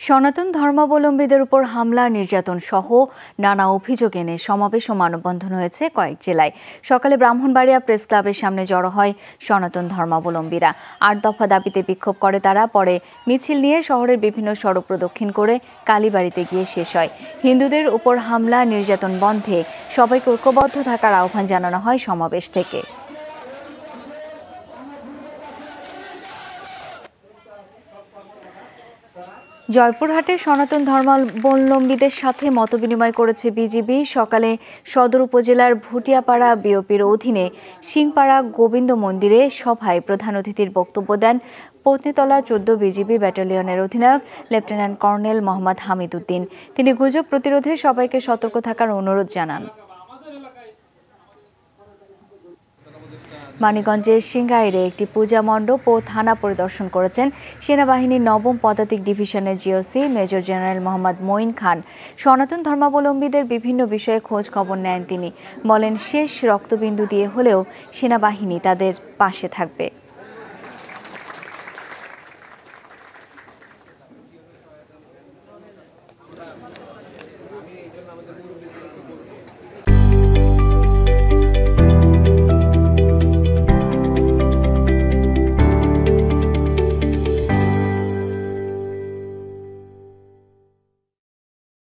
সনাতন ধর্মাবলম্বীদের উপর হামলা নির্যাতন সহ নানা অভিযোগ এনে সমাবেশ ও মানববন্ধন হয়েছে কয়েক জেলায়। সকালে ব্রাহ্মণবাড়িয়া প্রেস ক্লাবের সামনে জড়ো হয় সনাতন ধর্মাবলম্বীরা। ৮ দফা দাবিতে বিক্ষোভ করে তারা। পরে মিছিল নিয়ে শহরের বিভিন্ন সড়ক প্রদক্ষিণ করে কালীবাড়িতে গিয়ে শেষ হয়। হিন্দুদের উপর হামলা নির্যাতন বন্ধে সবাইকে ঐক্যবদ্ধ থাকার আহ্বান জানানো হয় সমাবেশ থেকে। জয়পুরহাটে সনাতন ধর্মাবলম্বীদের সাথে মতবিনিময় করেছে বিজিবি। সকালে সদর উপজেলার ভুটিয়াপাড়া বিওপির অধীনে সিংপাড়া গোবিন্দ মন্দিরে সভায় প্রধান অতিথির বক্তব্য দেন পত্নীতলা ১৪ বিজিবি ব্যাটালিয়নের অধিনায়ক লেফটেন্যান্ট কর্নেল মোহাম্মদ হামিদ উদ্দিন। তিনি গুজব প্রতিরোধে সবাইকে সতর্ক থাকার অনুরোধ জানান। মানিকগঞ্জের সিংগাইরে একটি পূজা মণ্ডপ ও থানা পরিদর্শন করেছেন সেনাবাহিনীর ৯ম পদাতিক ডিভিশনের GOC major general Mohammad Moin Khan. সনাতন ধর্মাবলম্বীদের বিভিন্ন বিষয়ে খোঁজ খবর নেন তিনি। বলেন, শেষ রক্তবিন্দু দিয়ে হলেও সেনাবাহিনী তাদের পাশে থাকবে।